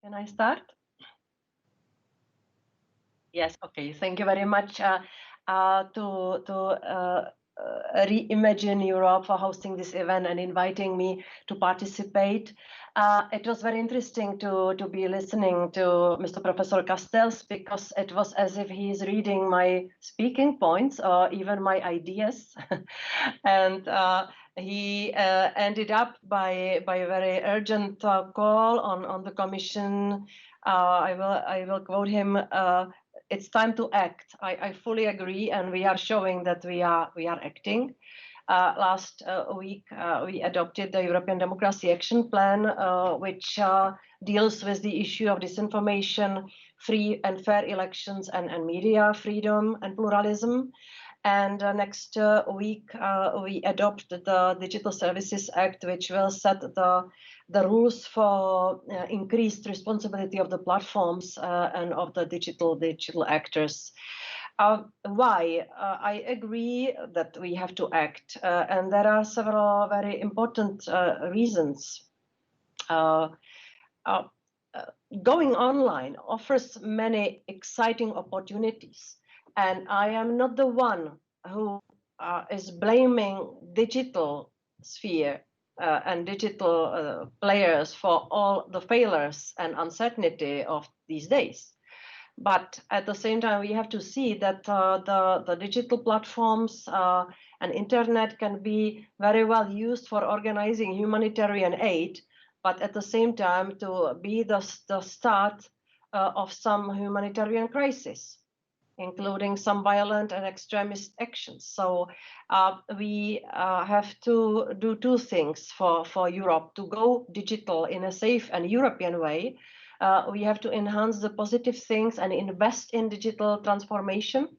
Can I start? Yes, okay. Thank you very much to Reimagine Europe for hosting this event and inviting me to participate. It was very interesting to be listening to Mr. Professor Castells, because it was as if he is reading my speaking points or even my ideas. And he ended up by a very urgent call on the Commission. I will quote him. It's time to act. I fully agree, and we are showing that we are acting. Last week, we adopted the European Democracy Action Plan, which deals with the issue of disinformation, free and fair elections, and media freedom and pluralism. And next week, we adopt the Digital Services Act, which will set the rules for increased responsibility of the platforms and of the digital actors. Why? I agree that we have to act, and there are several very important reasons. Going online offers many exciting opportunities, and I am not the one who is blaming digital sphere and digital players for all the failures and uncertainty of these days. But at the same time, we have to see that the digital platforms and internet can be very well used for organizing humanitarian aid, but at the same time to be the start of some humanitarian crisis, including some violent and extremist actions. So we have to do two things for Europe to go digital in a safe and European way. We have to enhance the positive things and invest in digital transformation,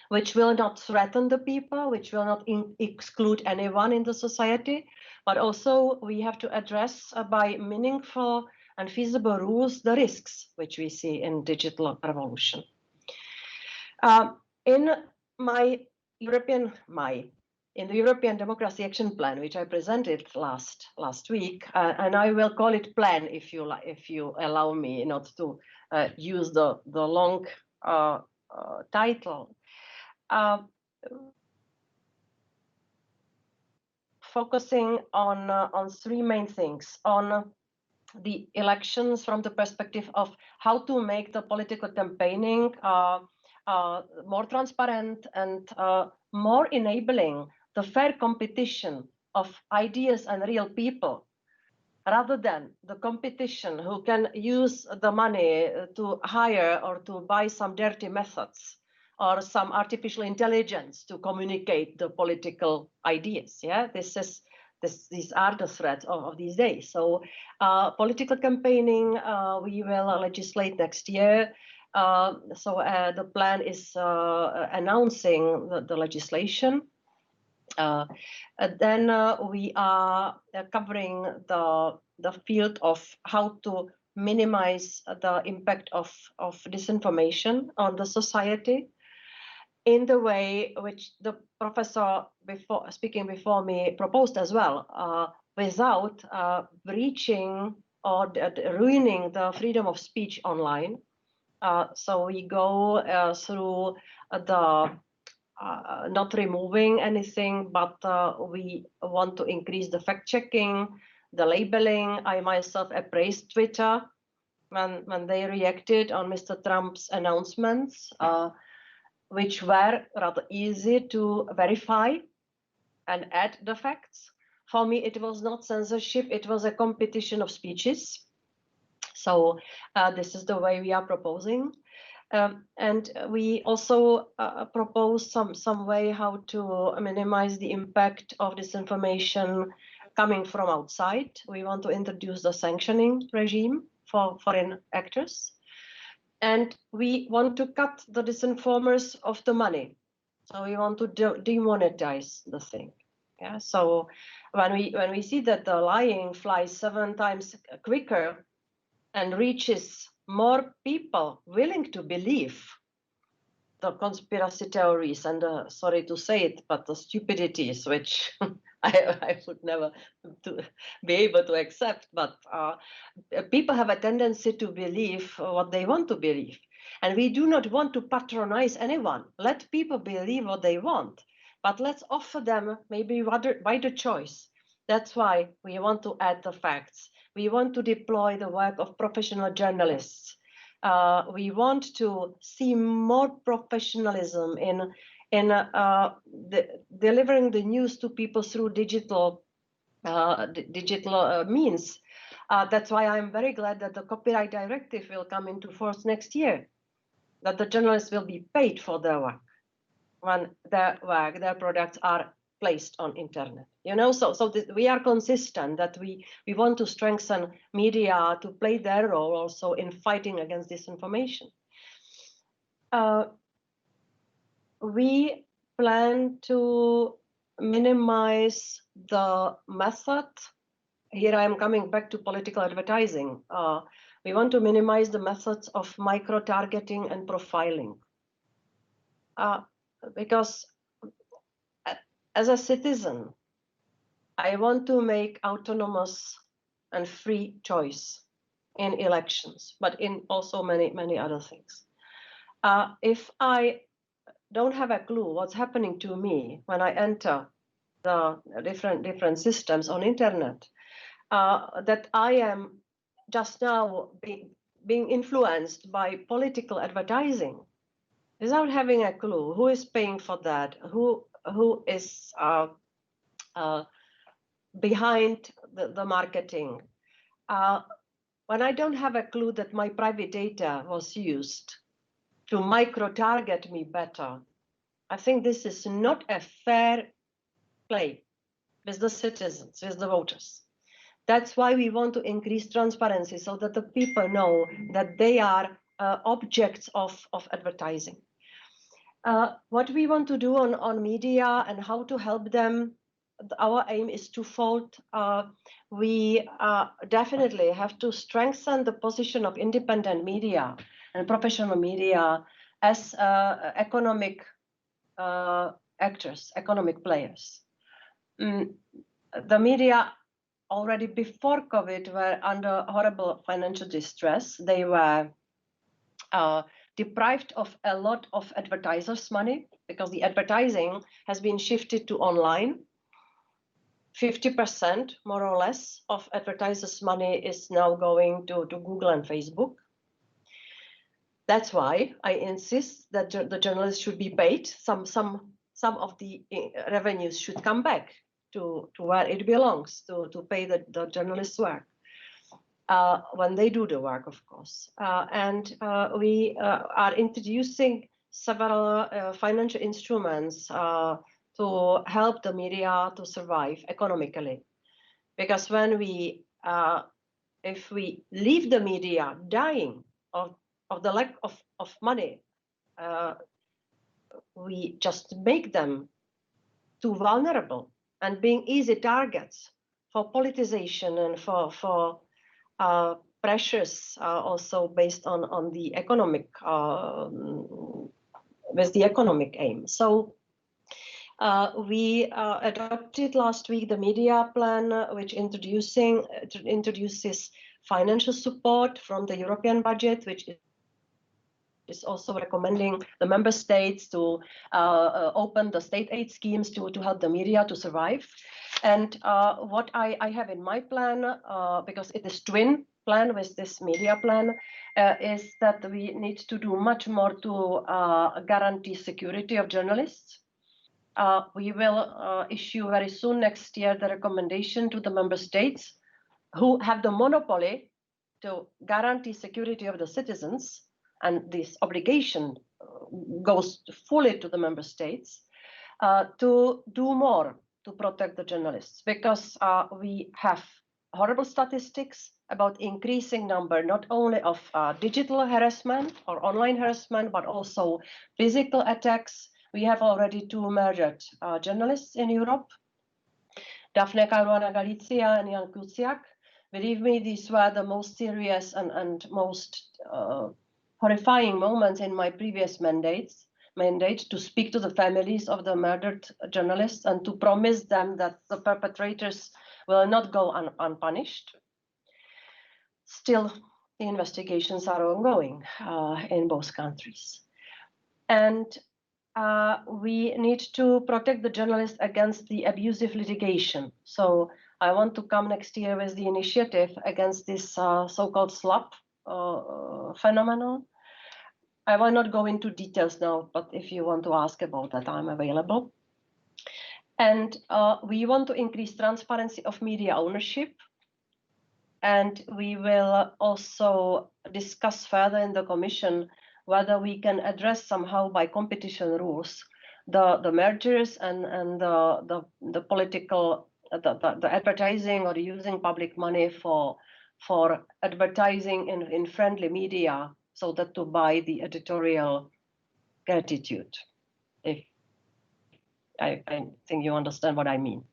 which will not threaten the people, which will not exclude anyone in the society, but also we have to address by meaningful and feasible rules the risks which we see in digital revolution. In the European Democracy Action Plan, which I presented last week, and I will call it plan if you allow me not to use the long title. Focusing on three main things: on the elections from the perspective of how to make the political campaigning more transparent and more enabling the fair competition of ideas and real people, rather than the competition who can use the money to hire or to buy some dirty methods or some artificial intelligence to communicate the political ideas. Yeah, these are the threats of these days. So political campaigning, we will legislate next year. The plan is announcing the legislation. Then we are covering the field of how to minimize the impact of disinformation on the society in the way which the professor speaking before me proposed as well, without breaching or ruining the freedom of speech online. So we go through the not removing anything, but we want to increase the fact-checking, the labeling. I myself appraised Twitter when they reacted on Mr. Trump's announcements, which were rather easy to verify and add the facts. For me, it was not censorship, it was a competition of speeches. So this is the way we are proposing. And we also propose some way how to minimize the impact of disinformation coming from outside. We want to introduce the sanctioning regime for foreign actors. And we want to cut the disinformers of the money. So we want to demonetize the thing. Yeah. So when we see that the lying flies 7 times quicker and reaches more people willing to believe the conspiracy theories and sorry to say it, but the stupidities which I would never be able to accept. But people have a tendency to believe what they want to believe. And we do not want to patronize anyone. Let people believe what they want, but let's offer them maybe wider choice. That's why we want to add the facts. We want to deploy the work of professional journalists. We want to see more professionalism in delivering the news to people through digital means. That's why I'm very glad that the copyright directive will come into force next year, that the journalists will be paid for their work when their products are placed on internet. So we are consistent that we want to strengthen media to play their role also in fighting against disinformation. We plan to minimize the method. Here I am coming back to political advertising. We want to minimize the methods of micro-targeting and profiling. Because as a citizen, I want to make autonomous and free choice in elections, but in also many other things. If I don't have a clue what's happening to me when I enter the different systems on internet, that I am just now being influenced by political advertising without having a clue who is paying for that, who is behind the marketing. When I don't have a clue that my private data was used to micro-target me better, I think this is not a fair play with the citizens, with the voters. That's why we want to increase transparency so that the people know that they are objects of advertising. What we want to do on media and how to help them, our aim is twofold. We definitely have to strengthen the position of independent media and professional media as economic actors, economic players. The media already before COVID were under horrible financial distress. They were deprived of a lot of advertisers' money because the advertising has been shifted to online. 50% more or less of advertisers' money is now going to Google and Facebook. That's why I insist that the journalists should be paid. Some of the revenues should come back to where it belongs, to pay the journalists' work when they do the work, of course. And we are introducing several financial instruments to help the media to survive economically. Because when if we leave the media dying of the lack of money, we just make them too vulnerable and being easy targets for politicization and for pressures also based on the economic, with the economic aim. So we adopted last week the media plan, which introduces financial support from the European budget, which is also recommending the member states to open the state aid schemes to help the media to survive. And what I have in my plan, because it is twin plan with this media plan, is that we need to do much more to guarantee security of journalists. We will issue very soon next year the recommendation to the member states who have the monopoly to guarantee security of the citizens, and this obligation goes fully to the member states, to do more to protect the journalists, because we have horrible statistics about increasing number not only of digital harassment or online harassment, but also physical attacks. We have already 2 murdered journalists in Europe, Daphne Caruana Galizia and Jan Kuciak. Believe me, these were the most serious and most horrifying moments in my previous mandates. mandate to speak to the families of the murdered journalists and to promise them that the perpetrators will not go unpunished. Still, the investigations are ongoing in both countries. And we need to protect the journalists against the abusive litigation. So I want to come next year with the initiative against this so-called slap phenomenon. I will not go into details now, but if you want to ask about that, I'm available. And we want to increase transparency of media ownership. And we will also discuss further in the Commission whether we can address somehow by competition rules the mergers and the political, the advertising or using public money for advertising in friendly media, so that to buy the editorial gratitude. If I think you understand what I mean.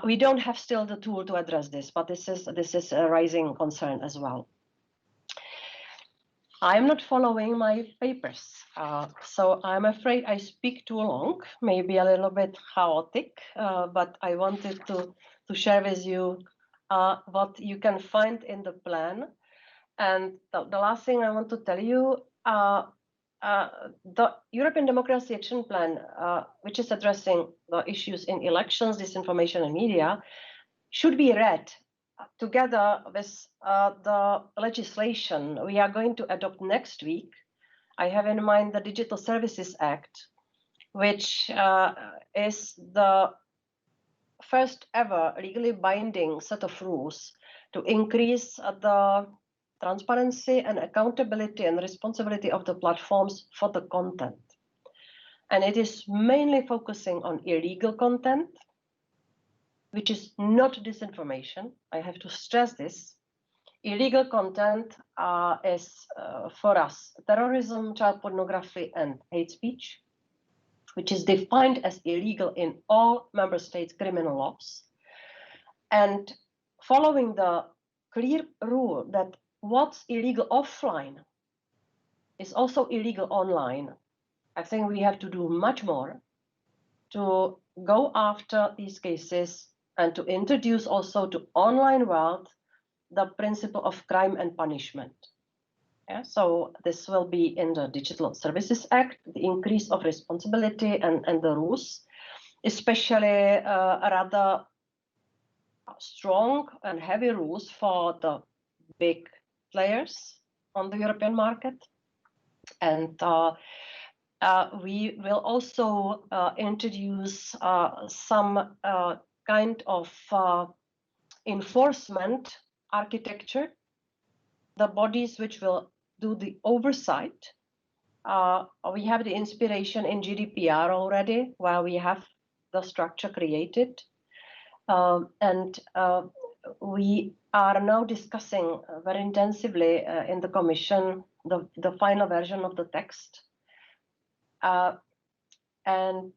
We don't have still the tool to address this, but this is a rising concern as well. I'm not following my papers, so I'm afraid I speak too long, maybe a little bit chaotic, but I wanted to share with you what you can find in the plan. And the last thing I want to tell you, the European Democracy Action Plan, which is addressing the issues in elections, disinformation and media, should be read together with the legislation we are going to adopt next week. I have in mind the Digital Services Act, which is the first ever legally binding set of rules to increase the transparency and accountability and responsibility of the platforms for the content. And it is mainly focusing on illegal content, which is not disinformation. I have to stress this. Illegal content is for us terrorism, child pornography, and hate speech, which is defined as illegal in all member states' criminal laws. And following the clear rule that what's illegal offline is also illegal online, I think we have to do much more to go after these cases and to introduce also to online world the principle of crime and punishment. Yeah, so this will be in the Digital Services Act, the increase of responsibility and the rules, especially rather strong and heavy rules for the big players on the European market. And we will also introduce some kind of enforcement architecture, the bodies which will do the oversight. We have the inspiration in GDPR already, where we have the structure created. And we are now discussing very intensively in the Commission the final version of the text. And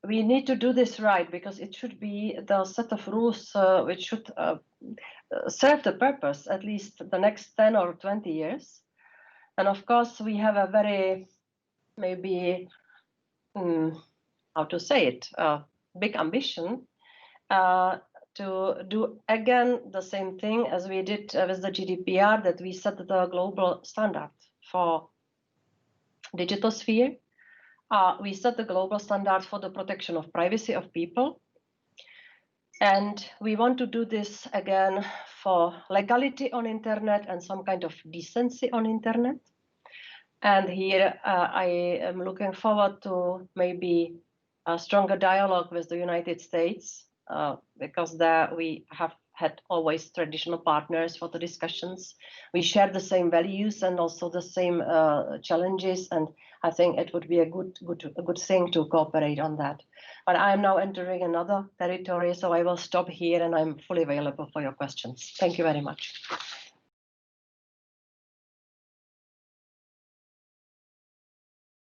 we need to do this right, because it should be the set of rules which should serve the purpose at least the next 10 or 20 years. And of course, we have a very, maybe, how to say it, big ambition to do again the same thing as we did with the GDPR, that we set the global standard for digital sphere. We set the global standard for the protection of privacy of people. And we want to do this again for legality on internet and some kind of decency on internet. And here I am looking forward to maybe a stronger dialogue with the United States, because there we have had always traditional partners for the discussions. We share the same values and also the same challenges, and I think it would be a good thing to cooperate on that. But I am now entering another territory, so I will stop here and I'm fully available for your questions. Thank you very much.